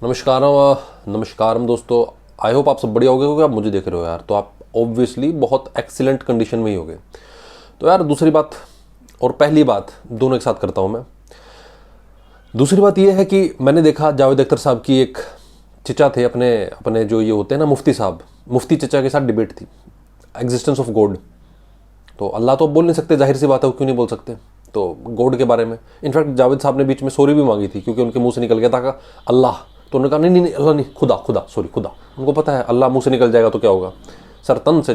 नमस्कार नमस्कारम दोस्तों। I hope आप सब बढ़िया होगे क्योंकि आप मुझे देख रहे हो यार, तो आप ऑब्वियसली बहुत एक्सीलेंट कंडीशन में ही होगे। तो यार दूसरी बात और पहली बात दोनों एक साथ करता हूँ मैं। दूसरी बात ये है कि मैंने देखा जावेद अख्तर साहब की एक चचा थे अपने अपने जो ये होते हैं ना मुफ्ती साहब, मुफ्ती चचा के साथ डिबेट थी एग्जिस्टेंस ऑफ गॉड। तो अल्लाह तो बोल नहीं सकते, जाहिर सी बात है, क्यों नहीं बोल सकते। तो गॉड के बारे में इनफैक्ट जावेद साहब ने बीच में सॉरी भी मांगी थी क्योंकि उनके मुंह से निकल गया था अल्लाह। तो उन्होंने कहा नहीं नहीं अल्लाह नहीं, खुदा खुदा सॉरी खुदा। उनको पता है अल्लाह मुंह से निकल जाएगा तो क्या होगा, सरतन से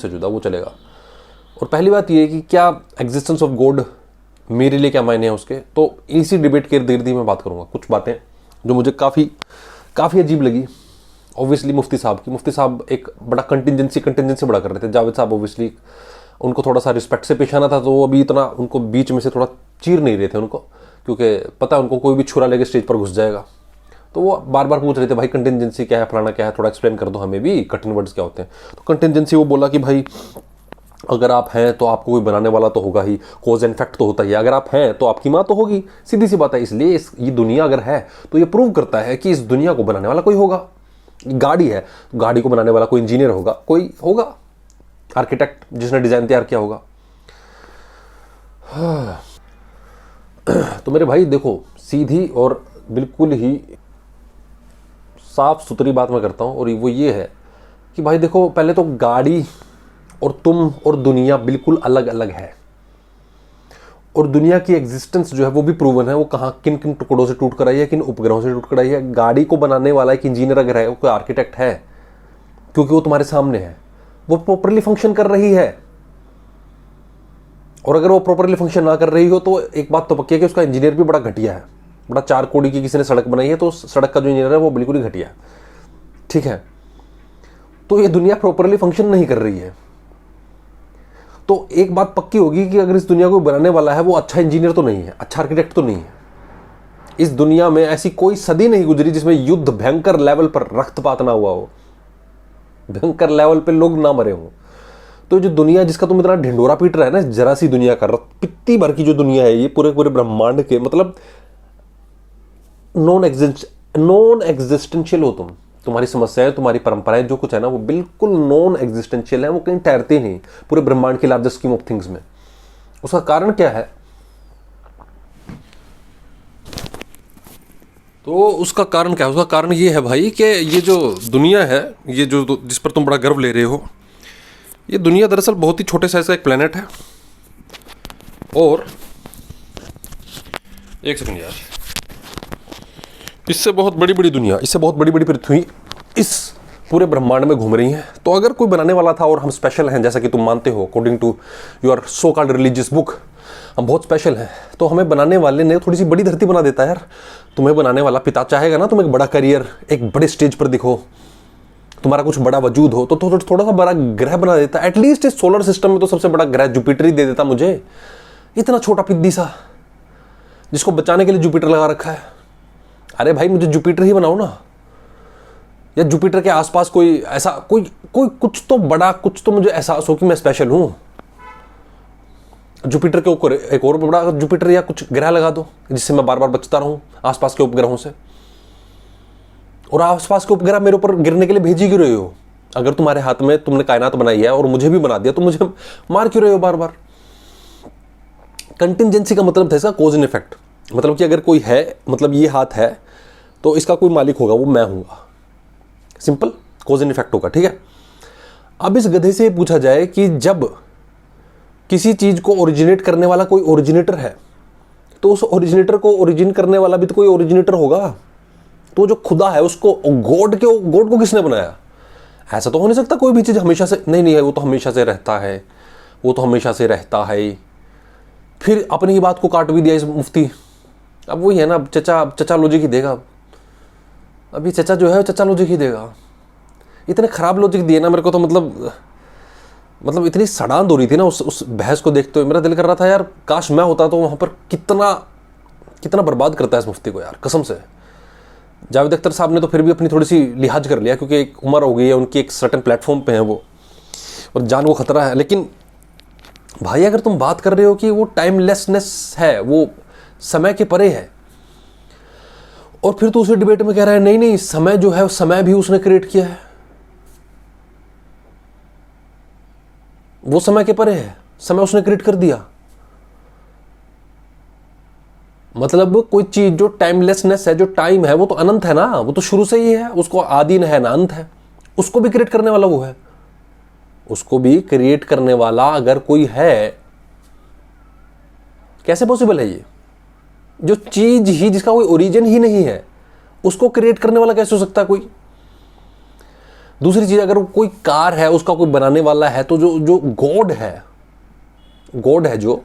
जुदा वो चलेगा। और पहली बात ये है कि क्या एग्जिस्टेंस ऑफ गॉड मेरे लिए क्या मायने हैं उसके, तो इसी डिबेट के इर्द गिर्द ही मैं बात करूँगा। कुछ बातें जो मुझे काफ़ी अजीब लगी ऑब्वियसली मुफ्ती साहब की। मुफ्ती साहब एक बड़ा कंटिजेंसी बड़ा कर रहे थे। जावेद साहब ऑब्वियसली उनको थोड़ा सा रिस्पेक्ट से पेश आना था, तो वो अभी इतना उनको बीच में से थोड़ा चीर नहीं रहे थे उनको, क्योंकि पता है उनको कोई भी छुरा लेके स्टेज पर घुस जाएगा। तो वो बार बार पूछ रहे थे भाई कंटिजेंसी क्या है, फलाना क्या है, थोड़ा एक्सप्लेन कर दो हमें भी, कठिन वर्ड्स क्या होते हैं। तो कंटिजेंसी वो बोला कि भाई अगर आप हैं तो आपको कोई बनाने वाला तो होगा ही, कॉज एंड इफेक्ट तो होता ही है। अगर आप हैं तो आपकी माँ तो होगी, सीधी सी बात है। इसलिए ये दुनिया अगर है तो ये प्रूव करता है कि इस दुनिया को बनाने वाला कोई होगा। गाड़ी है, गाड़ी को बनाने वाला कोई इंजीनियर होगा, कोई होगा आर्किटेक्ट जिसने डिजाइन तैयार किया होगा। तो मेरे भाई देखो, सीधी और बिल्कुल ही साफ सुथरी बात मैं करता हूं, और वो ये है कि भाई देखो, पहले तो गाड़ी और तुम और दुनिया बिल्कुल अलग अलग है। और दुनिया की एग्जिस्टेंस जो है वो भी प्रूवन है। वो कहाँ किन किन टुकड़ों से टूट कर आई है, किन उपग्रहों से टूट कर आई है। गाड़ी को बनाने वाला एक इंजीनियर अगर है, कोई आर्किटेक्ट है, क्योंकि वो तुम्हारे सामने है, वो प्रॉपरली फंक्शन कर रही है। और अगर वो प्रॉपरली फंक्शन ना कर रही हो तो एक बात तो पक्की है कि उसका इंजीनियर भी बड़ा घटिया है। बड़ा 4 करोड़ की किसी ने सड़क बनाई है तो सड़क का जो इंजीनियर है वो बिल्कुल ही घटिया है, ठीक है। तो ये दुनिया प्रॉपरली फंक्शन नहीं कर रही है। तो एक बात पक्की होगी कि अगर इस दुनिया को बनाने वाला है वो अच्छा इंजीनियर तो नहीं है, अच्छा आर्किटेक्ट तो नहीं है। इस दुनिया में ऐसी कोई सदी नहीं गुजरी जिसमें युद्ध भयंकर लेवल पर रक्तपात ना हुआ हो, भयंकर लेवल पे लोग ना मरे हों। तो जो दुनिया जिसका तुम इतना ढिंडोरा पीट रहा है ना, जरा सी दुनिया का, पित्ती भर की जो दुनिया है, ये पूरे पूरे ब्रह्मांड के मतलब नॉन एग्जिस्टेंशियल हो तुम। तुम्हारी समस्याएं, तुम्हारी परंपराएं, जो कुछ है ना, वो बिल्कुल नॉन एग्जिस्टेंशियल है। वो कहीं ठहरते नहीं पूरे ब्रह्मांड की लार्जेस्ट स्कीम ऑफ थिंग्स में। उसका कारण क्या है? तो उसका कारण क्या है? उसका कारण ये है भाई कि ये जो दुनिया है, ये जो जिस पर तुम बड़ा गर्व ले रहे हो, ये दुनिया दरअसल बहुत ही छोटे साइज का एक प्लेनेट है। और एक सेकंड यार, इससे बहुत बड़ी बड़ी दुनिया, इससे बहुत बड़ी बड़ी पृथ्वी इस पूरे ब्रह्मांड में घूम रही हैं। तो अगर कोई बनाने वाला था और हम स्पेशल हैं, जैसा कि तुम मानते हो according to your so called religious book, हम बहुत स्पेशल हैं, तो हमें बनाने वाले ने थोड़ी सी बड़ी धरती बना देता है यार। तुम्हें बनाने वाला पिता चाहेगा ना तुम एक बड़ा करियर, एक बड़े स्टेज पर दिखो, तुम्हारा कुछ बड़ा वजूद हो, तो थोड़ा सा बड़ा ग्रह बना देता। एटलीस्ट इस सोलर सिस्टम में तो सबसे बड़ा ग्रह जुपिटर ही दे देता मुझे। इतना छोटा पिद्दी सा जिसको बचाने के लिए जुपिटर लगा रखा है। अरे भाई मुझे जुपिटर ही बनाओ ना, या जुपिटर के आसपास कोई ऐसा कोई कुछ तो बड़ा, कुछ तो मुझे एहसास हो कि मैं स्पेशल हूं। जुपिटर के ऊपर एक और बड़ा जुपिटर या कुछ ग्रह लगा दो जिससे मैं बार बार बचता रहूं आसपास के उपग्रहों से। और आसपास के उपग्रह मेरे ऊपर गिरने के लिए भेज ही क्यों रहे हो? अगर तुम्हारे हाथ में तुमने कायनात बनाई है और मुझे भी बना दिया, तो मुझे मार क्यों रहे हो बार बार? कंटिजेंसी का मतलब था इसका कॉज एंड इफेक्ट। मतलब कि अगर कोई है, मतलब ये हाथ है तो इसका कोई मालिक होगा, वो मैं हूंगा। सिंपल कॉज एंड इफेक्ट होगा, ठीक है। अब इस गधे से पूछा जाए कि जब किसी चीज को ओरिजिनेट करने वाला कोई ओरिजिनेटर है, तो उस ओरिजिनेटर को ओरिजिन करने वाला भी तो कोई ओरिजिनेटर होगा। तो जो खुदा है उसको, गॉड को किसने बनाया? ऐसा तो हो नहीं सकता कोई भी चीज हमेशा से, नहीं वो तो हमेशा से रहता है, वो तो हमेशा से रहता है। फिर अपनी ही बात को काट भी दिया इस मुफ्ती। अब वही है ना, चचा लॉजिक ही देगा। अभी चचा जो है चचा लॉजिक ही देगा। इतने खराब लॉजिक दिए ना मेरे को, तो मतलब इतनी सड़ांध हो रही थी ना उस बहस को देखते हुए। मेरा दिल कर रहा था यार, काश मैं होता तो वहां पर कितना बर्बाद करता है इस मुफ्ती को यार, कसम से। जावेद अख्तर साहब ने तो फिर भी अपनी थोड़ी सी लिहाज कर लिया, क्योंकि एक उम्र हो गई है उनकी, एक सर्टेन प्लेटफॉर्म पे है वो, और जान को खतरा है। लेकिन भाई अगर तुम बात कर रहे हो कि वो टाइमलेसनेस है, वो समय के परे है, और फिर तो उसी डिबेट में कह रहा है नहीं नहीं, समय जो है समय भी उसने क्रिएट किया है, वो समय के परे है, समय उसने क्रिएट कर दिया। मतलब कोई चीज जो टाइमलेसनेस है, जो टाइम है, वो तो अनंत है ना, वो तो शुरू से ही है, उसको आदि है ना अंत है, उसको भी क्रिएट करने वाला वो है। उसको भी क्रिएट करने वाला अगर कोई है, कैसे पॉसिबल है ये? जो चीज ही, जिसका कोई ओरिजिन ही नहीं है, उसको क्रिएट करने वाला कैसे हो सकता है कोई? दूसरी चीज, अगर कोई कार है, उसका कोई बनाने वाला है, तो जो जो गॉड है, गॉड है जो,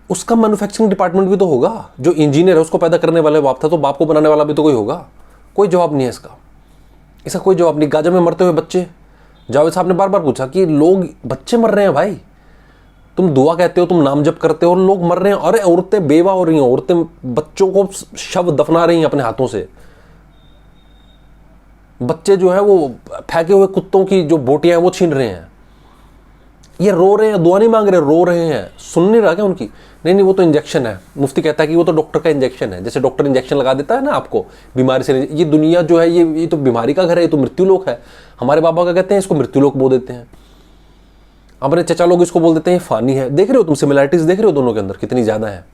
उसका मैन्युफैक्चरिंग डिपार्टमेंट भी तो होगा। जो इंजीनियर है, उसको पैदा करने वाले बाप था, तो बाप को बनाने वाला भी तो कोई होगा। कोई जवाब नहीं है इसका, इसका कोई जवाब नहीं। गाजा में मरते हुए बच्चे, जावेद साहब ने बार बार पूछा कि लोग, बच्चे मर रहे हैं भाई, तुम दुआ कहते हो, तुम नाम जप करते हो, और लोग मर रहे हैं। अरे औरतें बेवा हो रही हैं, औरतें बच्चों को शव दफना रही हैं अपने हाथों से। बच्चे जो है वो फेंके हुए कुत्तों की जो बोटियां हैं वो छीन रहे हैं। ये रो रहे हैं, दुआ नहीं मांग रहे, रो रहे हैं। सुन नहीं रहा क्या उनकी? नहीं नहीं, वो तो इंजेक्शन है। मुफ्ती कहता है कि वो तो डॉक्टर का इंजेक्शन है। जैसे डॉक्टर इंजेक्शन लगा देता है ना आपको बीमारी से। ये दुनिया जो है, ये तो बीमारी का घर है, ये तो मृत्यु लोक है। हमारे बाबा का कहते हैं इसको मृत्यु लोक बोल देते हैं, हमारे चचा लोग इसको बोल देते हैं फानी है। देख रहे हो तुम सिमिलैरिटीज, देख रहे हो दोनों के अंदर कितनी ज्यादा है,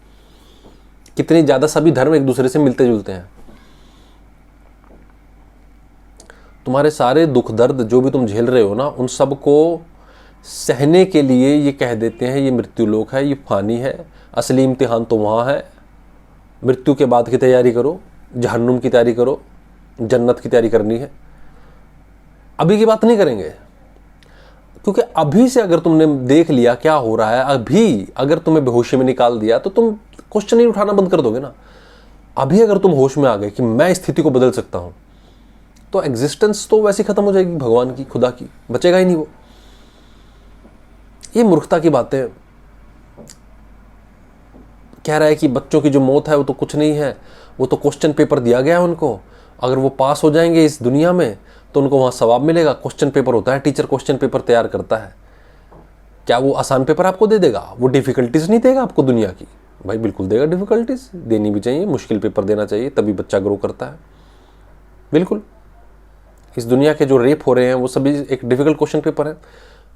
कितनी ज्यादा सभी धर्म एक दूसरे से मिलते जुलते हैं। तुम्हारे सारे दुख दर्द जो भी तुम झेल रहे हो ना, उन सब को सहने के लिए ये कह देते हैं ये मृत्यु लोक है, ये फानी है, असली इम्तिहान तो वहाँ है। मृत्यु के बाद की तैयारी करो, जहन्नुम की तैयारी करो, जन्नत की तैयारी करनी है। अभी की बात नहीं करेंगे, क्योंकि अभी से अगर तुमने देख लिया क्या हो रहा है, अभी अगर तुम्हें बेहोशी में निकाल दिया तो तुम क्वेश्चन ही उठाना बंद कर दोगे ना। अभी अगर तुम होश में आ गए कि मैं स्थिति को बदल सकता हूं, तो एग्जिस्टेंस तो वैसे खत्म हो जाएगी, भगवान की, खुदा की, बचेगा ही नहीं वो। ये मूर्खता की बातें। कह रहा है कि बच्चों की जो मौत है वो तो कुछ नहीं है, वो तो क्वेश्चन पेपर दिया गया है उनको, अगर वो पास हो जाएंगे इस दुनिया में तो उनको वहां सवाब मिलेगा। क्वेश्चन पेपर होता है, टीचर क्वेश्चन पेपर तैयार करता है। क्या वो आसान पेपर आपको दे देगा? वो डिफिकल्टीज नहीं देगा आपको दुनिया की? भाई बिल्कुल देगा, डिफिकल्टीज देनी भी चाहिए, मुश्किल पेपर देना चाहिए, तभी बच्चा ग्रो करता है। बिल्कुल, इस दुनिया के जो रेप हो रहे हैं वो सभी एक डिफिकल्ट क्वेश्चन पेपर है।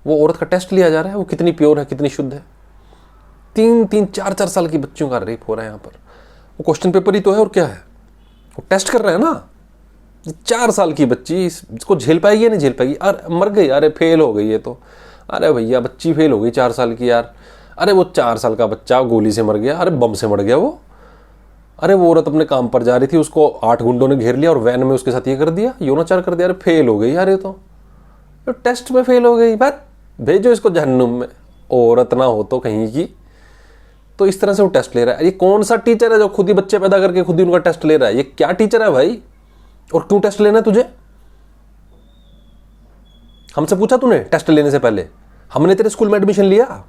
वो औरत का टेस्ट लिया जा रहा है, वो कितनी प्योर है, कितनी शुद्ध है। 3-3, 4-4 साल की बच्चियों का रेप हो रहा है यहाँ पर। वो क्वेश्चन पेपर ही तो है, और क्या है? वो टेस्ट कर रहे हैं ना। 4 साल की बच्ची इसको झेल पाएगी या नहीं झेल पाएगी? अरे मर गई, अरे फेल हो गई ये तो। अरे भैया बच्ची फेल हो गई 4 साल की यार। अरे वो 4 साल का बच्चा गोली से मर गया, अरे बम से मर गया वो। अरे वो औरत अपने काम पर जा रही थी, उसको 8 गुंडों ने घेर लिया और वैन में उसके साथ ये कर दिया, यौनाचार कर दिया। अरे फेल हो गई यार ये तो टेस्ट में फेल हो गई, बात भेजो इसको जहन्नुम में। औरत ना हो तो कहीं की। तो इस तरह से वो टेस्ट ले रहा है। ये कौन सा टीचर है जो खुद ही बच्चे पैदा करके खुद ही उनका टेस्ट ले रहा है? ये क्या टीचर है भाई? और क्यों टेस्ट लेना है तुझे? हमसे पूछा तूने टेस्ट लेने से पहले? हमने तेरे स्कूल में एडमिशन लिया,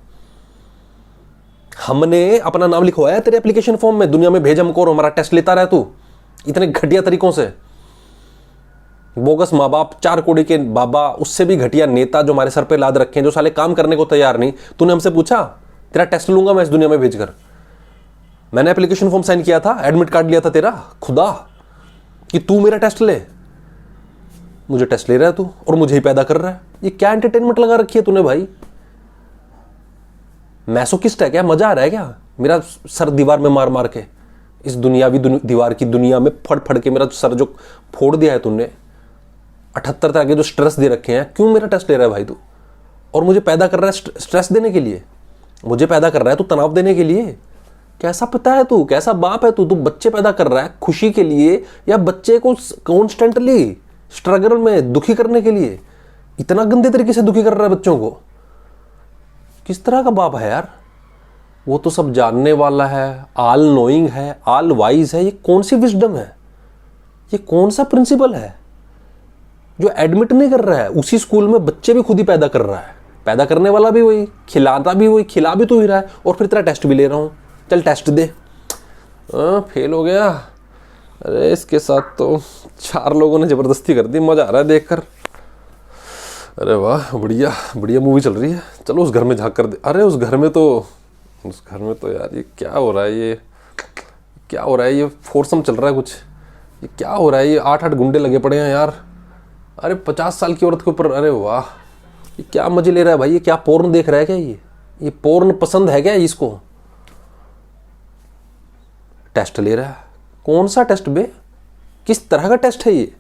हमने अपना नाम लिखवाया तेरे एप्लीकेशन फॉर्म में, दुनिया में भेज हमको और हमारा टेस्ट लेता रहा तू इतने घटिया तरीकों से। बोगस माँ बाप, 4 कौड़ी के बाबा, उससे भी घटिया नेता जो हमारे सर पे लाद रखे हैं, जो साले काम करने को तैयार नहीं। तूने हमसे पूछा तेरा टेस्ट लूंगा मैं इस दुनिया में भेजकर? मैंने एप्लीकेशन फॉर्म साइन किया था, एडमिट कार्ड लिया था तेरा, खुदा, कि तू मेरा टेस्ट ले। मुझे टेस्ट ले रहा है तू और मुझे ही पैदा कर रहा है। ये क्या एंटरटेनमेंट लगा रखी है तूने भाई? मैसोकिस्ट है क्या? मजा आ रहा है क्या मेरा सर दीवार में मार मार के? इस दुनियावी दीवार की दुनिया में फड़ फड़ के मेरा सर जो फोड़ दिया है तूने, 78 तरह के जो स्ट्रेस दे रखे हैं, क्यों मेरा टेस्ट ले रहा है भाई तू? और मुझे पैदा कर रहा है स्ट्रेस देने के लिए, मुझे पैदा कर रहा है तू तनाव देने के लिए। कैसा पिता है तू? कैसा बाप है तू? तू बच्चे पैदा कर रहा है खुशी के लिए या बच्चे को कॉन्स्टेंटली स्ट्रगल में दुखी करने के लिए? इतना गंदे तरीके से दुखी कर रहा है बच्चों को। किस तरह का बाप है यार? वो तो सब जानने वाला है, ऑल नोइंग है, ऑल वाइज है। ये कौन सी विजडम है? ये कौन सा प्रिंसिपल है जो एडमिट नहीं कर रहा है? उसी स्कूल में बच्चे भी खुद ही पैदा कर रहा है, पैदा करने वाला भी वही, खिलाता भी वही, खिला भी तू ही रहा है, और फिर तेरा टेस्ट भी ले रहा हूं, चल टेस्ट दे। फेल हो गया। अरे इसके साथ तो 4 लोगों ने जबरदस्ती कर दी, मजा आ रहा है देखकर। अरे वाह, बढ़िया बढ़िया मूवी चल रही है, चलो उस घर में झांक कर दे। अरे उस घर में तो यार ये क्या हो रहा है? ये क्या हो रहा है, ये फोरसम चल रहा है कुछ, ये क्या हो रहा है, ये 8-8 गुंडे लगे पड़े हैं यार। अरे 50 साल की औरत के ऊपर, अरे वाह, ये क्या मजे ले रहा है भाई, ये क्या पोर्न देख रहा है क्या, ये पोर्न पसंद है क्या इसको। टेस्ट ले रहा है, कौन सा टेस्ट बे, किस तरह का टेस्ट है ये,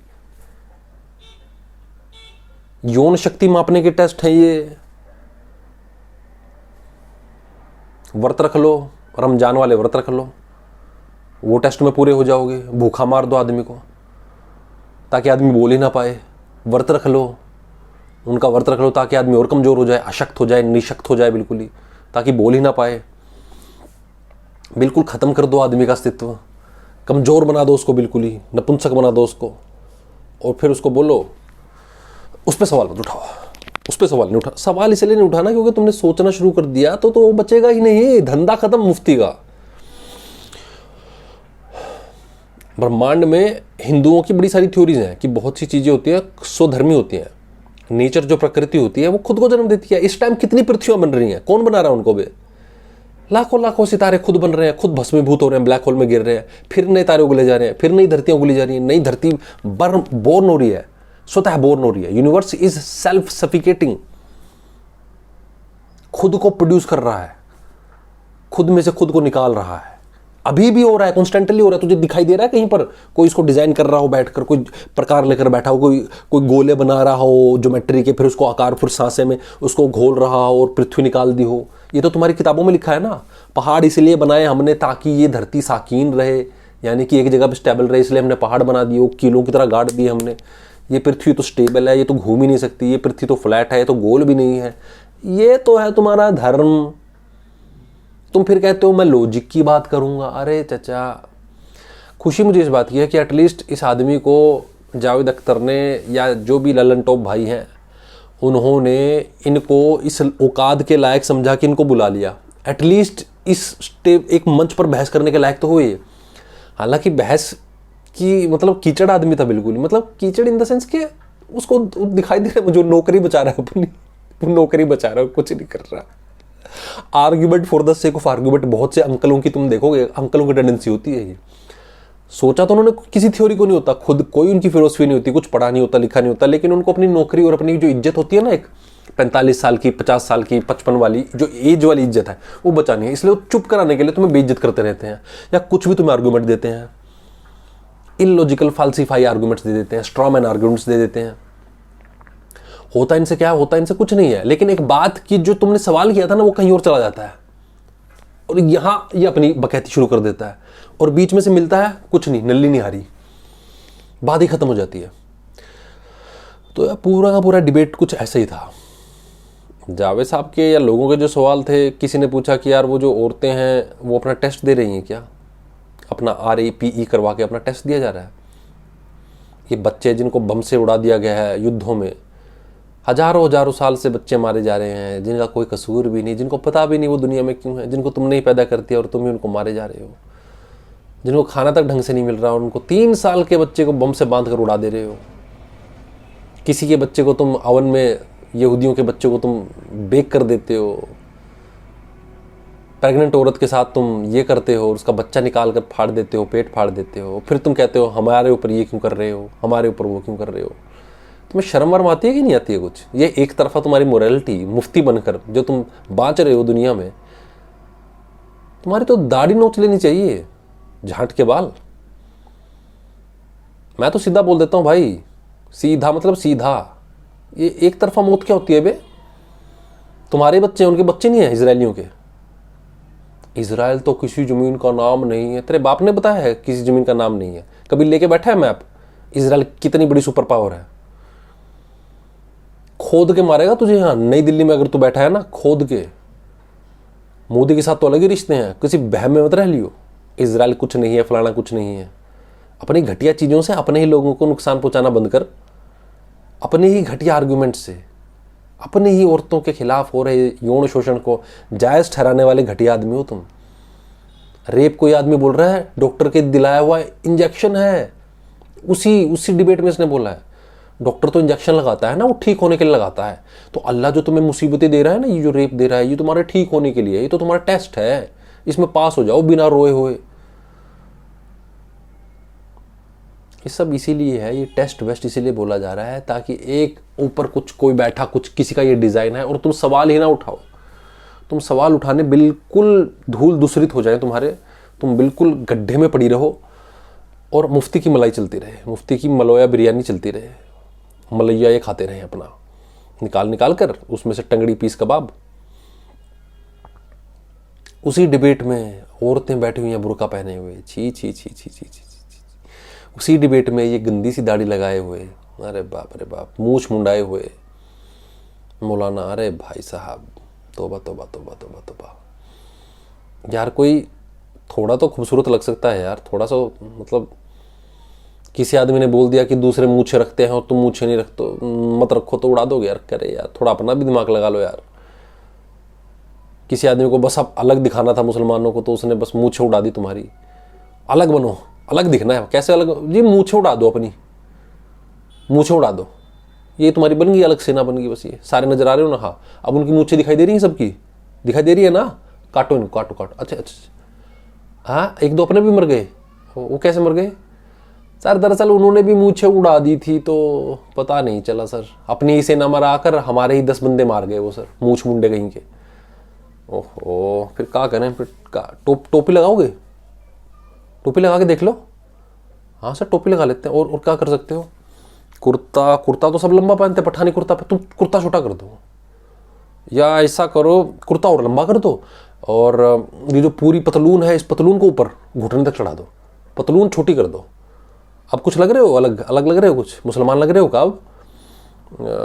यौन शक्ति मापने के टेस्ट है ये। व्रत रख लो, रमजान वाले व्रत रख लो, वो टेस्ट में पूरे हो जाओगे। भूखा मार दो आदमी को ताकि आदमी बोल ही ना पाए, व्रत रख लो, उनका व्रत रख लो ताकि आदमी और कमजोर हो जाए, अशक्त हो जाए, निशक्त हो जाए बिल्कुल ही, ताकि बोल ही ना पाए। बिल्कुल खत्म कर दो आदमी का अस्तित्व, कमजोर बना दो उसको, बिल्कुल ही नपुंसक बना दो उसको, और फिर उसको बोलो उस पर सवाल मत उठाओ, उस पर सवाल नहीं उठा। सवाल इसलिए नहीं उठाना क्योंकि तुमने सोचना शुरू कर दिया तो वो बचेगा ही नहीं, धंधा खत्म मुफ्ती का। ब्रह्मांड में हिंदुओं की बड़ी सारी थ्योरीज हैं कि बहुत सी चीजें होती हैं स्वधर्मी होती हैं। नेचर जो प्रकृति होती है वो खुद को जन्म देती है। इस टाइम कितनी पृथ्वियां बन रही हैं, कौन बना रहा है उनको बे, लाखों लाखों सितारे खुद बन रहे हैं, खुद भस्मीभूत हो रहे हैं, ब्लैक होल में गिर रहे हैं, फिर नए तारे उगले जा रहे हैं, फिर नई धरतियां उगली जा रही हैं, नई धरती बोर्न हो रही है, स्वतः बोर्न हो रही है। यूनिवर्स इज सेल्फ सफिकेटिंग, खुद को प्रोड्यूस कर रहा है, खुद में से खुद को निकाल रहा है, अभी भी हो रहा है, कॉन्स्टेंटली हो रहा है। तुझे दिखाई दे रहा है कहीं पर कोई इसको डिजाइन कर रहा हो बैठकर, कोई प्रकार लेकर बैठा हो, कोई गोले बना रहा हो ज्योमेट्री के, फिर उसको आकार फिर सांसे में उसको घोल रहा हो और पृथ्वी निकाल दी हो। ये तो तुम्हारी किताबों में लिखा है ना, पहाड़ इसलिए बनाए हमने ताकि ये धरती साकीन रहे, यानी कि एक जगह पर स्टेबल रहे, इसलिए हमने पहाड़ बना दिए, कीलों की तरह गाड़ दिए हमने। ये पृथ्वी तो स्टेबल है, ये तो घूम ही नहीं सकती, ये पृथ्वी तो फ्लैट है, ये तो गोल भी नहीं है। ये तो है तुम्हारा धर्म। तुम फिर कहते हो मैं लॉजिक की बात करूंगा। अरे चचा, खुशी मुझे इस बात की है कि एटलीस्ट इस आदमी को जावेद अख्तर ने या जो भी ललन टॉप भाई हैं उन्होंने इनको इस औकात के लायक समझा कि इनको बुला लिया। एटलीस्ट इस स्टेप एक मंच पर बहस करने के लायक तो हुए। हालांकि बहस की मतलब कीचड़ आदमी था बिल्कुल, मतलब कीचड़ इन द सेंस कि उसको दिखाई दे रहा है जो नौकरी बचा रहा है अपनी, नौकरी बचा रहा है, कुछ नहीं कर रहा। Argument for the sake of argument, बहुत से अंकलों की तुम देखोगे, अंकलों की टेंडेंसी होती है ये। सोचा तो उन्होंने किसी थ्योरी को नहीं होता, खुद कोई उनकी फिलोसफी नहीं होती, कुछ पढ़ा नहीं होता, लिखा नहीं होता, लेकिन उनको अपनी नौकरी और अपनी जो इज्जत होती है ना, एक 45 साल की, 50 साल की, 55 वाली जो एज वाली इज्जत है वो बचानी है। इसलिए वो चुप कराने के लिए तुम्हें बेइज्जत करते रहते हैं, या कुछ भी तुम्हें आर्ग्यूमेंट देते हैं, इलॉजिकल फाल्सीफाई आर्ग्यूमेंट्स दे देते हैं, स्ट्रॉ मैन आर्ग्यूमेंट्स दे देते हैं। होता इनसे क्या, होता इनसे कुछ नहीं है, लेकिन एक बात की जो तुमने सवाल किया था ना वो कहीं और चला जाता है और यहां ये अपनी बकैती शुरू कर देता है और बीच में से मिलता है कुछ नहीं, नल्ली नहीं हारी, बात ही खत्म हो जाती है। तो यार पूरा का पूरा डिबेट कुछ ऐसा ही था। जावेद साहब के या लोगों के जो सवाल थे, किसी ने पूछा कि यार वो जो औरतें हैं वो अपना टेस्ट दे रही हैं क्या, अपना RAPE करवा के अपना टेस्ट दिया जा रहा है। ये बच्चे जिनको बम से उड़ा दिया गया है युद्धों में, हजारों हजारों साल से बच्चे मारे जा रहे हैं जिनका कोई कसूर भी नहीं, जिनको पता भी नहीं वो दुनिया में क्यों है, जिनको तुमने ही पैदा कर दिया और तुम ही उनको मारे जा रहे हो, जिनको खाना तक ढंग से नहीं मिल रहा और उनको 3 साल के बच्चे को बम से बांध कर उड़ा दे रहे हो। किसी के बच्चे को तुम अवन में, यहूदियों के बच्चे को तुम बेक कर देते हो, प्रेग्नेंट औरत के साथ तुम ये करते हो, उसका बच्चा निकाल कर फाड़ देते हो, पेट फाड़ देते हो, फिर तुम कहते हो हमारे ऊपर ये क्यों कर रहे हो, हमारे ऊपर वो क्यों कर रहे हो। तुम्हें शर्म वरम आती है कि नहीं आती है कुछ? ये एक तरफा तुम्हारी मोरालिटी मुफ्ती बनकर जो तुम बाँच रहे हो दुनिया में, तुम्हारी तो दाढ़ी नोच लेनी चाहिए, झांट के बाल। मैं तो सीधा बोल देता हूं भाई, सीधा मतलब सीधा। ये एक तरफा मौत क्या होती है बे? तुम्हारे बच्चे, उनके बच्चे नहीं है इजरायलियों के। इजराइल तो किसी जमीन का नाम नहीं है, तेरे बाप ने बताया है किसी जमीन का नाम नहीं है? कभी लेके बैठा है मैप? इजराइल कितनी बड़ी सुपर पावर है, खोद के मारेगा तुझे। यहां नई दिल्ली में अगर तू बैठा है ना, खोद के। मोदी के साथ तो अलग ही रिश्ते हैं, किसी बहम में मत रह लियो। इजराइल कुछ नहीं है, फलाना कुछ नहीं है। अपनी घटिया चीजों से अपने ही लोगों को नुकसान पहुंचाना बंद कर, अपने ही घटिया आर्गुमेंट से, अपने ही औरतों के खिलाफ हो रहे यौन शोषण को जायज ठहराने वाले घटिया आदमी हो तुम। रेप कोई आदमी बोल रहा है डॉक्टर के दिलाया हुआ इंजेक्शन है, उसी डिबेट में इसने बोला है डॉक्टर तो इंजेक्शन लगाता है ना, वो ठीक होने के लिए लगाता है। तो अल्लाह जो तुम्हें मुसीबतें दे रहा है ना, ये जो रेप दे रहा है, ये तुम्हारे ठीक होने के लिए, ये तो तुम्हारा टेस्ट है, इसमें पास हो जाओ बिना रोए हुए। ये सब इसीलिए है, ये टेस्ट वेस्ट इसीलिए बोला जा रहा है ताकि एक ऊपर कुछ कोई बैठा, कुछ किसी का ये डिज़ाइन है और तुम सवाल ही ना उठाओ। तुम सवाल उठाने बिल्कुल धूल दूसरित हो जाए तुम्हारे, तुम बिल्कुल गड्ढे में पड़ी रहो और मुफ्ती की मलाई चलती रहे, मुफ्ती की मलोया बिरयानी चलती रहे, मलैया ये खाते रहे अपना निकाल निकाल कर, उसमें से टंगड़ी पीस कबाब। उसी डिबेट में औरतें बैठी हुई हैं बुर्का पहने हुए, छी छी छी छी छी छी। उसी डिबेट में ये गंदी सी दाढ़ी लगाए हुए, अरे बाप, मूछ मुंडाए हुए मौलाना, अरे भाई साहब, तौबा तौबा तौबा तौबा तौबा। यार कोई थोड़ा तो खूबसूरत लग सकता है यार, थोड़ा सा मतलब किसी आदमी ने बोल दिया कि दूसरे मूछे रखते हैं और तुम मूछे नहीं रखते, मत रखो तो उड़ा दोगे यार, करे यार, थोड़ा अपना भी दिमाग लगा लो यार। किसी आदमी को बस अब अलग दिखाना था मुसलमानों को, तो उसने बस मूछे उड़ा दी तुम्हारी। अलग बनो, अलग दिखना है, कैसे अलग जी? मूछे उड़ा दो, अपनी मूछे उड़ा दो, ये तुम्हारी बन गई अलग सेना बन गई। बस ये सारे नजर आ रहे हो ना? हाँ, अब उनकी मूछे दिखाई दे रही है, सबकी दिखाई दे रही है ना? काटो इनको, काटो काटो। अच्छा अच्छा, हाँ एक दो अपने भी मर गए। वो कैसे मर गए सर? दरअसल उन्होंने भी मूछे उड़ा दी थी तो पता नहीं चला सर, अपनी ही सेना मरा आकर हमारे ही 10 बंदे मार गए वो सर, मूछ मुंडे कहीं के। ओहो, फिर क्या करें? फिर टोपी लगाओगे? टोपी लगा के देख लो। हाँ सर, टोपी लगा लेते हैं। और क्या कर सकते हो? कुर्ता तो सब लंबा पहनते हैं, पठानी कुर्ता पे तुम कुर्ता छोटा कर दो, या ऐसा करो कुर्ता और लंबा कर दो, और ये जो पूरी पतलून है, इस पतलून को ऊपर घुटने तक चढ़ा दो, पतलून छोटी कर दो। अब कुछ लग रहे हो अलग अलग लग रहे हो, कुछ मुसलमान लग रहे हो कब?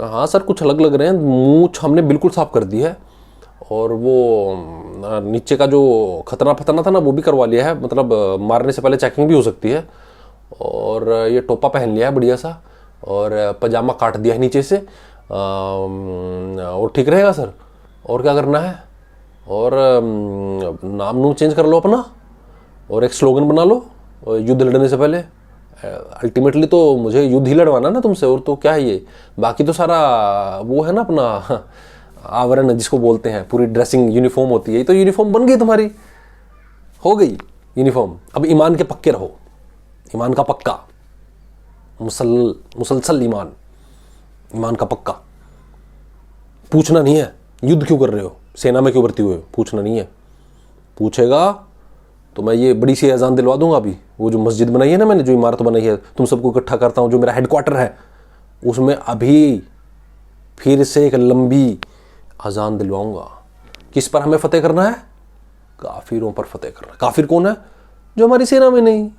हाँ सर, कुछ अलग लग रहे हैं। मूछ हमने बिल्कुल साफ कर दी है, और वो नीचे का जो खतना था ना, वो भी करवा लिया है, मतलब मारने से पहले चेकिंग भी हो सकती है। और ये टोपा पहन लिया है बढ़िया सा, और पजामा काट दिया है नीचे से, और ठीक रहेगा सर। और क्या करना है? और नाम नूम चेंज कर लो अपना, और एक स्लोगन बना लो युद्ध लड़ने से पहले। अल्टीमेटली तो मुझे युद्ध ही लड़वाना ना तुमसे, और तो क्या है ये, बाकी तो सारा वो है ना अपना आवरण जिसको बोलते हैं, पूरी ड्रेसिंग यूनिफॉर्म होती है, तो यूनिफॉर्म बन गई तुम्हारी, हो गई यूनिफॉर्म। अब ईमान के पक्के रहो, ईमान का पक्का, मुसलसल ईमान का पक्का। पूछना नहीं है युद्ध क्यों कर रहे हो, सेना में क्यों भर्ती हुए हो, पूछना नहीं है। पूछेगा तो मैं ये बड़ी सी अजान दिलवा दूंगा। अभी वो जो मस्जिद बनाई है ना मैंने, जो इमारत बनाई है, तुम सबको इकट्ठा करता हूँ, जो मेरा हेडक्वार्टर है, उसमें अभी फिर से एक लंबी अजान दिलवाऊंगा। किस पर हमें फतेह करना है? काफिरों पर फतेह करना। काफिर कौन है? जो हमारी सेना में नहीं।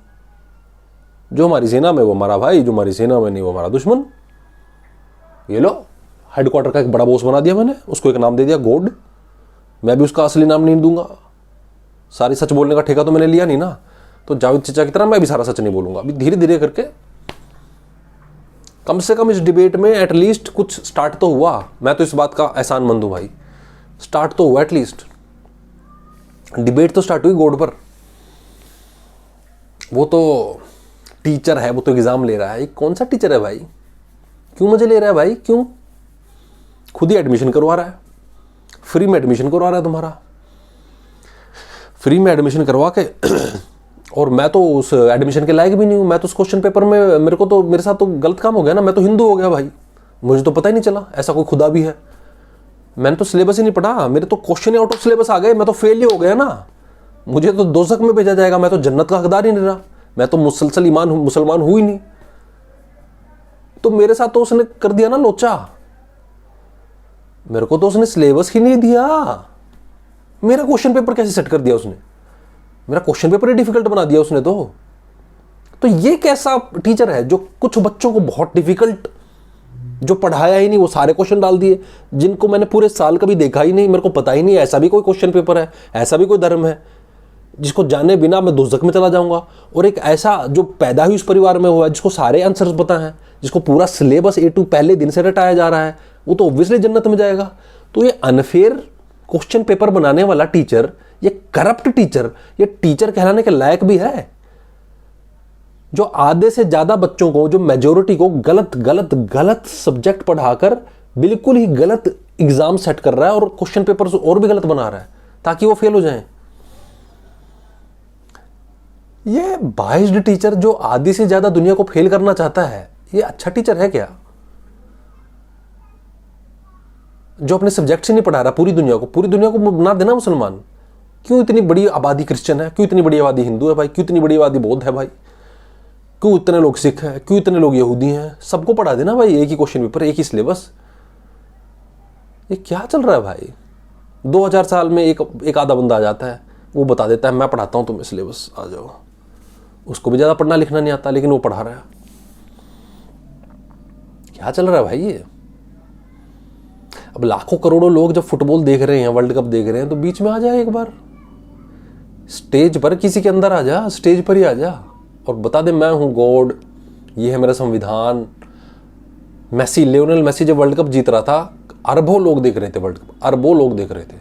जो हमारी सेना में वो हमारा भाई, जो हमारी सेना में नहीं वो हमारा दुश्मन। ये लो, हेडक्वार्टर का एक बड़ा बॉस बना दिया मैंने, उसको एक नाम दे दिया गॉड। मैं भी उसका असली नाम नहीं दूंगा, सारी सच बोलने का ठेका तो मैंने लिया नहीं ना, तो जावेद चचा की तरह मैं भी सारा सच नहीं बोलूंगा। अभी धीरे धीरे करके कम से कम इस डिबेट में एटलीस्ट कुछ स्टार्ट तो हुआ। मैं तो इस बात का एहसानमंद हूं भाई, स्टार्ट तो हुआ, एटलीस्ट डिबेट तो स्टार्ट हुई गॉड पर। वो तो टीचर है, वो तो एग्जाम ले रहा है। कौन सा टीचर है भाई? क्यों मजे ले रहा है भाई? क्यों? खुद ही एडमिशन करवा रहा है, फ्री में एडमिशन करवा रहा है तुम्हारा, फ्री में एडमिशन करवा के और मैं तो उस एडमिशन के लायक भी नहीं हूं। मैं तो उस क्वेश्चन पेपर में, मेरे साथ तो गलत काम हो गया ना, मैं तो हिंदू हो गया भाई, मुझे तो पता ही नहीं चला ऐसा कोई खुदा भी है। मैंने तो सिलेबस ही नहीं पढ़ा, मेरे तो क्वेश्चन आउट ऑफ सिलेबस आ गए, मैं तो फेल ही हो गया ना। मुझे तो दोज़ख में भेजा जाएगा, मैं तो जन्नत का हकदार ही नहीं रहा, मैं तो मुसलसल मुसलमान हूं ही नहीं। तो मेरे साथ तो उसने कर दिया ना लोचा, मेरे को तो उसने सिलेबस ही नहीं दिया। मेरा क्वेश्चन पेपर कैसे सेट कर दिया उसने? मेरा क्वेश्चन पेपर ही डिफिकल्ट बना दिया उसने तो ये कैसा टीचर है जो कुछ बच्चों को बहुत डिफिकल्ट, जो पढ़ाया ही नहीं, वो सारे क्वेश्चन डाल दिए जिनको मैंने पूरे साल कभी देखा ही नहीं, मेरे को पता ही नहीं ऐसा भी कोई क्वेश्चन पेपर है, ऐसा भी कोई धर्म है जिसको जाने बिना मैं दोज़ख में चला जाऊंगा। और एक ऐसा जो पैदा ही उस परिवार में हुआ है, जिसको सारे आंसर्स पता हैं, जिसको पूरा सिलेबस A to पहले दिन से रटाया जा रहा है, वो तो ऑब्वियसली जन्नत में जाएगा। तो ये अनफेयर क्वेश्चन पेपर बनाने वाला टीचर, ये करप्ट टीचर, ये टीचर कहलाने के लायक भी है? जो आधे से ज्यादा बच्चों को, जो मेजोरिटी को गलत गलत गलत सब्जेक्ट पढ़ाकर बिल्कुल ही गलत एग्जाम सेट कर रहा है, और क्वेश्चन पेपर और भी गलत बना रहा है ताकि वो फेल हो जाएं। ये बाइस्ड टीचर जो आधी से ज्यादा दुनिया को फेल करना चाहता है, ये अच्छा टीचर है क्या? जो अपने सब्जेक्ट से नहीं पढ़ा रहा पूरी दुनिया को बना देना मुसलमान। क्यों इतनी बड़ी आबादी क्रिश्चियन है, क्यों इतनी बड़ी आबादी हिंदू है भाई, क्यों इतनी बड़ी आबादी बौद्ध है भाई, क्यों इतने लोग सिख हैं, क्यों इतने लोग यहूदी हैं? सबको पढ़ा देना भाई, एक ही क्वेश्चन पेपर, एक ही सिलेबस। ये क्या चल रहा है भाई? 2000 साल में एक आधा बंदा आ जाता है, वो बता देता है मैं पढ़ाता हूं तुम्हें सिलेबस, आ जाओ। उसको भी ज्यादा पढ़ना लिखना नहीं आता, लेकिन वो पढ़ा रहा है। क्या चल रहा है भाई ये? अब लाखों करोड़ों लोग जब फुटबॉल देख रहे हैं, वर्ल्ड कप देख रहे हैं, तो बीच में आ जाए एक बार, स्टेज पर किसी के अंदर आ जा, स्टेज पर ही आ जा और बता दे मैं हूं गॉड, ये है मेरा संविधान। मेसी, लियोनेल मेसी जब वर्ल्ड कप जीत रहा था, अरबों लोग देख रहे थे वर्ल्ड कप, अरबों लोग देख रहे थे।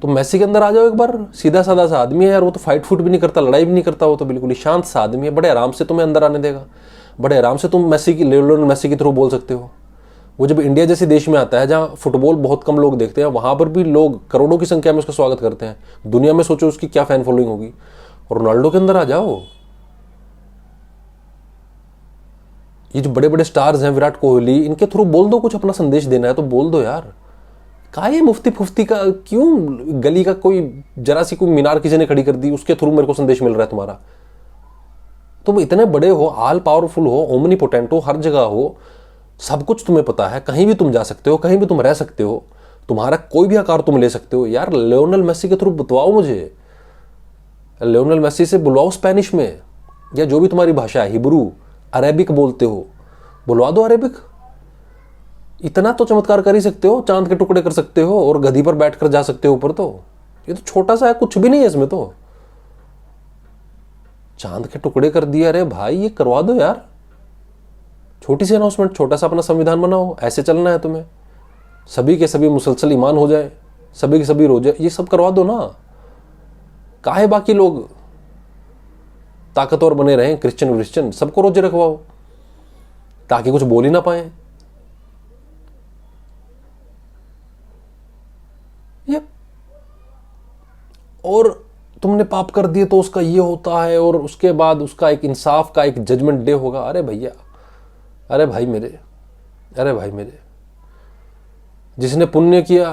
तो मेसी के अंदर आ जाओ एक बार, सीधा साधा सा आदमी है यार, वो तो फाइट फूट भी नहीं करता, लड़ाई भी नहीं करता, वो तो बिल्कुल ही शांत सा आदमी है, बड़े आराम से तुम्हें अंदर आने देगा, बड़े आराम से तुम लियोनेल मेसी की थ्रू बोल सकते हो। वो जब इंडिया जैसे देश में आता है जहाँ फुटबॉल बहुत कम लोग देखते हैं, वहां पर भी लोग करोड़ों की संख्या में उसका स्वागत करते हैं। दुनिया में सोचो उसकी क्या फैन फॉलोइंग होगी। और रोनाल्डो के अंदर आ जाओ, ये जो बड़े बड़े स्टार्स हैं, विराट कोहली, इनके थ्रू बोल दो, कुछ अपना संदेश देना है तो बोल दो यार। का ये मुफ्ती फुफ्ती का क्यों, गली का कोई जरा सी कोई मीनार किसी ने खड़ी कर दी, उसके थ्रू मेरे को संदेश मिल रहा है तुम्हारा? तुम इतने बड़े हो, ऑल पावरफुल हो, ओमनीपोटेंट हो, हर जगह हो, सब कुछ तुम्हें पता है, कहीं भी तुम जा सकते हो, कहीं भी तुम रह सकते हो, तुम्हारा कोई भी आकार तुम ले सकते हो। यार लियोनेल मेसी के थ्रू बतवाओ मुझे, लियोनेल मेसी से बुलवाओ स्पेनिश में, या जो भी तुम्हारी भाषा है, हिब्रू, अरेबिक बोलते हो, बुलवा दो अरेबिक। इतना तो चमत्कार कर ही सकते हो, चांद के टुकड़े कर सकते हो और गधी पर बैठकर जा सकते हो ऊपर। तो ये तो छोटा सा है, कुछ भी नहीं है इसमें, तो चांद के टुकड़े कर दिया। अरे भाई ये करवा दो यार, छोटी सी अनाउंसमेंट, छोटा सा अपना संविधान बनाओ, ऐसे चलना है तुम्हें, सभी के सभी मुसलसल ईमान हो जाए, सभी के सभी रोजे, ये सब करवा दो ना। काहे बाकी लोग ताकतवर बने रहें, क्रिश्चियन सबको रोजे रखवाओ ताकि कुछ बोल ही ना पाए। ये और तुमने पाप कर दिए तो उसका ये होता है, और उसके बाद उसका एक इंसाफ का एक जजमेंट डे होगा। अरे भैया, अरे भाई मेरे, अरे भाई मेरे, जिसने पुण्य किया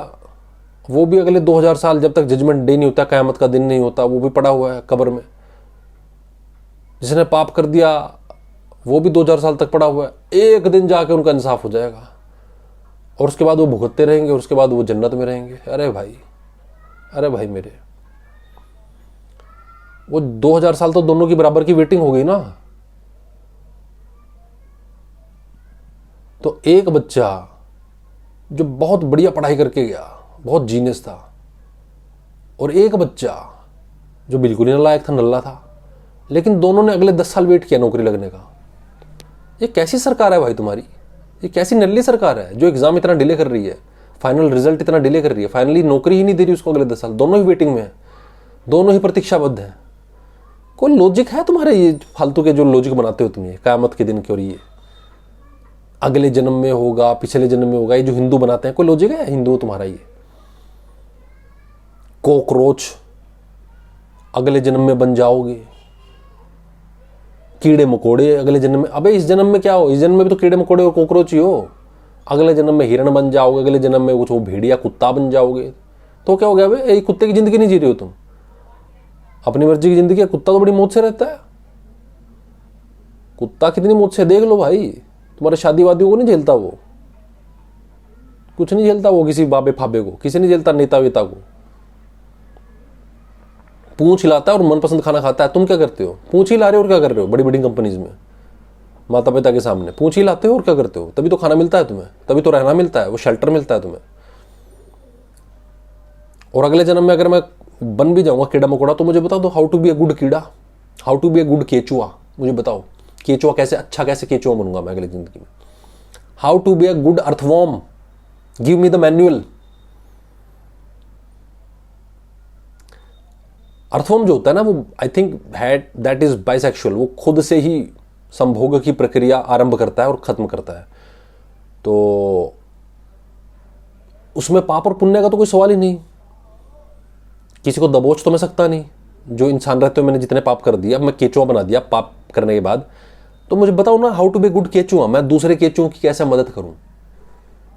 वो भी अगले 2000 साल, जब तक जजमेंट डे नहीं होता, कयामत का दिन नहीं होता, वो भी पड़ा हुआ है कब्र में। जिसने पाप कर दिया वो भी 2000 साल तक पड़ा हुआ है। एक दिन जाके उनका इंसाफ हो जाएगा और उसके बाद वो भुगतते रहेंगे और उसके बाद वो जन्नत में रहेंगे। अरे भाई, अरे भाई मेरे, वो 2000 साल तो दोनों की बराबर की वेटिंग हो गई ना। तो एक बच्चा जो बहुत बढ़िया पढ़ाई करके गया, बहुत जीनियस था, और एक बच्चा जो बिल्कुल ही नालायक था, नल्ला था, लेकिन दोनों ने अगले 10 साल वेट किया नौकरी लगने का। ये कैसी सरकार है भाई तुम्हारी? ये कैसी नल्ली सरकार है जो एग्जाम इतना डिले कर रही है, फाइनल रिजल्ट इतना डिले कर रही है, फाइनली नौकरी ही नहीं दे रही उसको अगले 10 साल। दोनों ही वेटिंग में है, दोनों ही प्रतीक्षाबद्ध है। कोई लॉजिक है तुम्हारे? ये फालतू के जो लॉजिक बनाते हो तुम, ये क़यामत के दिन की, और ये अगले जन्म में होगा, पिछले जन्म में होगा, ये जो हिंदू बनाते हैं, कोई लॉजिक है हिंदू तुम्हारा? ये कॉकरोच, अगले जन्म में बन जाओगे, कीड़े मकोड़े अगले जन्म में। अबे इस जन्म में क्या हो, इस जन्म में भी तो कीड़े मकोड़े और कॉकरोच ही हो। अगले जन्म में हिरण बन जाओगे, अगले जन्म में कुछ भेड़िया कुत्ता बन जाओगे, तो क्या हो गया? भाई एक कुत्ते की जिंदगी नहीं जी रहे हो तुम, अपनी मर्जी की जिंदगी है। कुत्ता तो बड़ी मौत से रहता है, कुत्ता कितनी मौत से, देख लो भाई, तुम्हारे शादी वादियों को नहीं झेलता वो, कुछ नहीं झेलता वो, किसी बाबे फाबे को किसी नहीं झेलता, नेता वेता को। पूंछ हिलाता है और मनपसंद खाना खाता है। तुम क्या करते हो? पूंछ ही ला रहे हो और क्या कर रहे हो? बड़ी बड़ी कंपनीज में माता पिता के सामने पूंछ ही लाते हो और क्या करते हो? तभी तो खाना मिलता है तुम्हें, तभी तो रहना मिलता है, वो शेल्टर मिलता है तुम्हें। और अगले जन्म में अगर मैं बन भी जाऊंगा कीड़ा मकोड़ा, तो मुझे बता दो how to be a good कीड़ा, how to be a good केचुआ। मुझे बताओ केचुआ कैसे, अच्छा कैसे केचुआ बनूंगा मैं अगली जिंदगी में? How to be a good earthworm, give me the manual. Earthworm जो होता है ना, वो I think that is bisexual, वो खुद से ही संभोग की प्रक्रिया आरंभ करता है और खत्म करता है। तो उसमें पाप और पुण्य का तो कोई सवाल ही नहीं। किसी को दबोच तो मैं सकता नहीं, जो इंसान रहते हो मैंने जितने पाप कर दिया, अब मैं केचुआ बना दिया पाप करने के बाद, तो मुझे बताओ ना हाउ टू बी गुड केचुआ। मैं दूसरे केचुओं की कैसे मदद करूं?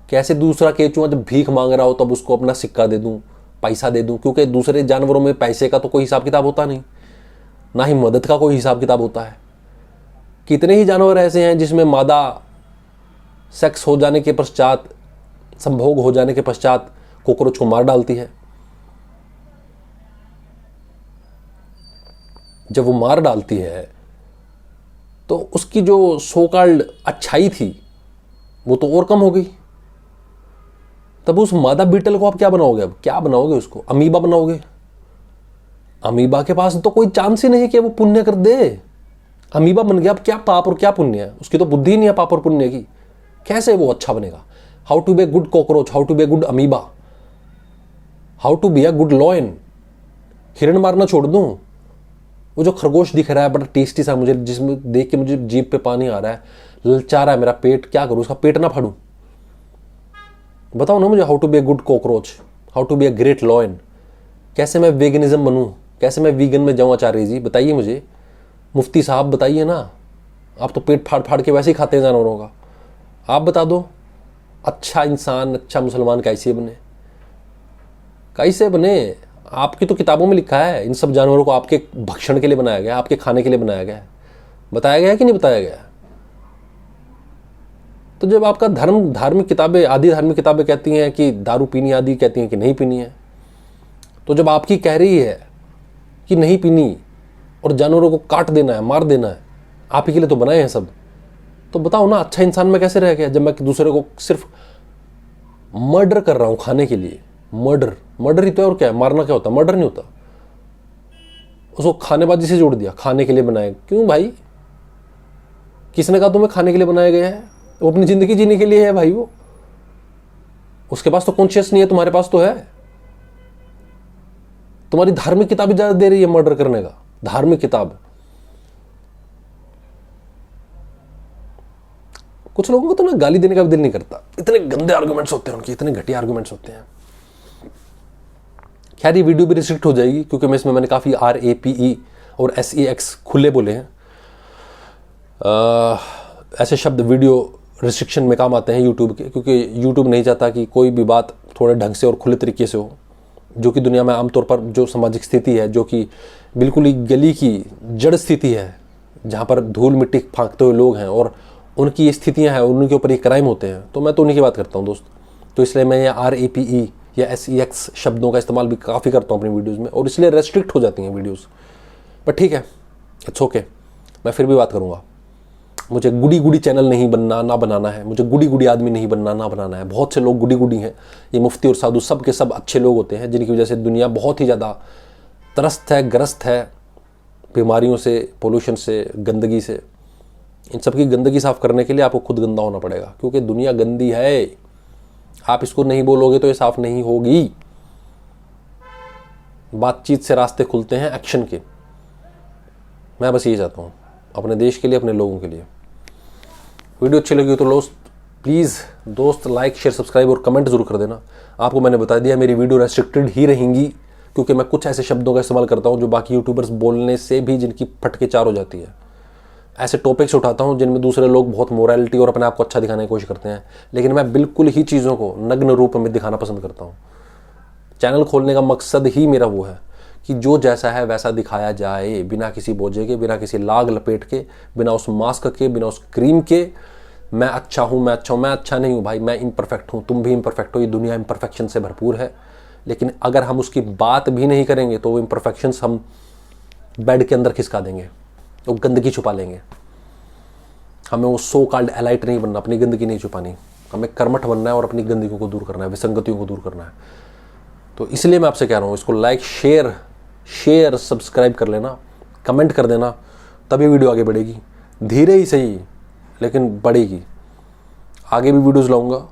कैसे दूसरा केचुआ जब भीख मांग रहा हो तब उसको अपना सिक्का दे दूं, पैसा दे दूं? क्योंकि दूसरे जानवरों में पैसे का तो कोई हिसाब किताब होता नहीं, ना ही मदद का कोई हिसाब किताब होता है। कितने ही जानवर ऐसे हैं जिसमें मादा सेक्स हो जाने के पश्चात, संभोग हो जाने के पश्चात कॉकरोच को मार डालती है। जब वो मार डालती है तो उसकी जो सो कॉल्ड अच्छाई थी वो तो और कम हो गई। तब उस मादा बीटल को आप क्या बनाओगे? अब क्या बनाओगे? उसको अमीबा बनाओगे? अमीबा के पास तो कोई चांस ही नहीं कि वो पुण्य कर दे। अमीबा बन गया, अब क्या पाप और क्या पुण्य है? उसकी तो बुद्धि ही नहीं है पाप और पुण्य की। कैसे वो अच्छा बनेगा? How to be a good cockroach, how to be a good amoeba, how to be a good lion. हिरण मारना छोड़ दूं? वो जो खरगोश दिख रहा है बड़ा टेस्टी सा, मुझे जिसमें देख के मुझे जीभ पे पानी आ रहा है, ललचा रहा है मेरा पेट, क्या करूं? उसका पेट ना फाड़ूं? बताओ ना मुझे how to be a good cockroach, how to be a great lion. कैसे मैं वेगनिज्म बनूं? कैसे मैं वीगन में जाऊं? आचार्य जी बताइए मुझे, मुफ्ती साहब बताइए ना। आप तो पेट फाड़ फाड़ के वैसे ही खाते हैं जानवरों का। आप बता दो अच्छा इंसान, अच्छा मुसलमान कैसे बने? कैसे बने? आपकी तो किताबों में लिखा है इन सब जानवरों को आपके भक्षण के लिए बनाया गया, आपके खाने के लिए बनाया गया है। बताया गया है कि नहीं बताया गया? तो जब आपका धर्म, धार्मिक किताबें, आदि धार्मिक किताबें कहती हैं कि दारू पीनी, आदि कहती हैं कि नहीं पीनी है, तो जब आपकी कह रही है कि नहीं पीनी और जानवरों को काट देना है, मार देना है, आप ही के लिए तो बनाए हैं सब, तो बताओ ना अच्छा इंसान में कैसे रह गया जब मैं दूसरे को सिर्फ मर्डर कर रहा हूं खाने के लिए? मर्डर ही तो है, और क्या है? मारना क्या होता? मर्डर नहीं होता। उसको खानेबाजी से जोड़ दिया, खाने के लिए बनाए। क्यों भाई? किसने कहा तुम्हें खाने के लिए बनाया गया है? वो अपनी जिंदगी जीने के लिए है भाई। वो उसके पास तो कॉन्शियस नहीं है, तुम्हारे पास तो है। तुम्हारी धार्मिक किताब इजाजत दे रही है मर्डर करने का, धार्मिक किताब। कुछ लोगों को तो ना गाली देने का भी दिल नहीं करता, इतने गंदे आर्गुमेंट्स होते हैं उनके, इतने घटिया आर्गुमेंट्स होते हैं। खैर ये वीडियो भी रिस्ट्रिक्ट हो जाएगी क्योंकि मैं इसमें मैंने काफ़ी RAPE और SEX खुले बोले हैं। ऐसे शब्द वीडियो रिस्ट्रिक्शन में काम आते हैं यूट्यूब के, क्योंकि यूट्यूब नहीं चाहता कि कोई भी बात थोड़े ढंग से और खुले तरीके से हो, जो कि दुनिया में आमतौर पर जो सामाजिक स्थिति है, जो कि बिल्कुल ही गली की जड़ स्थिति है, जहाँ पर धूल मिट्टी फाँकते हुए लोग हैं और उनकी स्थितियाँ हैं, उनके ऊपर ये क्राइम होते हैं, तो मैं तो उन्हीं की बात करता हूँ दोस्त। तो इसलिए मैं ये RAPE या SEX शब्दों का इस्तेमाल भी काफ़ी करता हूँ अपनी वीडियोज़ में, और इसलिए रेस्ट्रिक्ट हो जाती हैं वीडियोज़। पर ठीक है, इट्स ओके, मैं फिर भी बात करूँगा। मुझे गुड़ी गुड़ी चैनल नहीं बनना, ना बनाना है। मुझे गुड़ी गुड़ी आदमी नहीं बनना, ना बनाना है। बहुत से लोग गुड़ी गुड़ी हैं, ये मुफ्ती और साधु सब के सब अच्छे लोग होते हैं, जिनकी वजह से दुनिया बहुत ही ज़्यादा त्रस्त है, ग्रस्त है बीमारियों से, पोल्यूशन से, गंदगी से। इन सब की गंदगी साफ़ करने के लिए आपको खुद गंदा होना पड़ेगा, क्योंकि दुनिया गंदी है। आप इसको नहीं बोलोगे तो ये साफ़ नहीं होगी। बातचीत से रास्ते खुलते हैं एक्शन के। मैं बस यही चाहता हूँ अपने देश के लिए, अपने लोगों के लिए। वीडियो अच्छी लगी तो प्लीज़ दोस्त लाइक, शेयर, सब्सक्राइब और कमेंट जरूर कर देना। आपको मैंने बता दिया मेरी वीडियो रेस्ट्रिक्टेड ही रहेंगी, क्योंकि मैं कुछ ऐसे शब्दों का इस्तेमाल करता हूँ जो बाकी यूट्यूबर्स बोलने से भी जिनकी फटके चार हो जाती है। ऐसे टॉपिक्स उठाता हूँ जिनमें दूसरे लोग बहुत मोरालिटी और अपने आप को अच्छा दिखाने की कोशिश करते हैं, लेकिन मैं बिल्कुल ही चीज़ों को नग्न रूप में दिखाना पसंद करता हूँ। चैनल खोलने का मकसद ही मेरा वो है कि जो जैसा है वैसा दिखाया जाए, बिना किसी बोझे के, बिना किसी लाग लपेट के, बिना उस मास्क के, बिना उस क्रीम के। मैं अच्छा हूँ, मैं अच्छा हूँ, मैं अच्छा नहीं हूँ भाई, मैं इम्परफेक्ट हूँ, तुम भी इम्परफेक्ट हो। ये दुनिया इम्परफेक्शन से भरपूर है, लेकिन अगर हम उसकी बात भी नहीं करेंगे तो वो इम्परफेक्शंस हम बेड के अंदर खिसका देंगे, वो गंदगी छुपा लेंगे। हमें वो सो कॉल्ड एलाइट नहीं बनना, अपनी गंदगी नहीं छुपानी, हमें कर्मठ बनना है और अपनी गंदगियों को दूर करना है, विसंगतियों को दूर करना है। तो इसलिए मैं आपसे कह रहा हूँ, इसको लाइक, शेयर, सब्सक्राइब कर लेना, कमेंट कर देना, तभी वीडियो आगे बढ़ेगी। धीरे ही सही लेकिन बढ़ेगी। आगे भी वीडियोस लाऊंगा,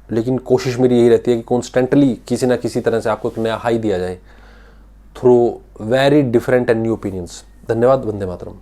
लेकिन कोशिश मेरी यही रहती है कि कॉन्स्टेंटली किसी ना किसी तरह से आपको एक नया हाई दिया जाए through very different and new opinions. धन्यवाद। वंदे मातरम।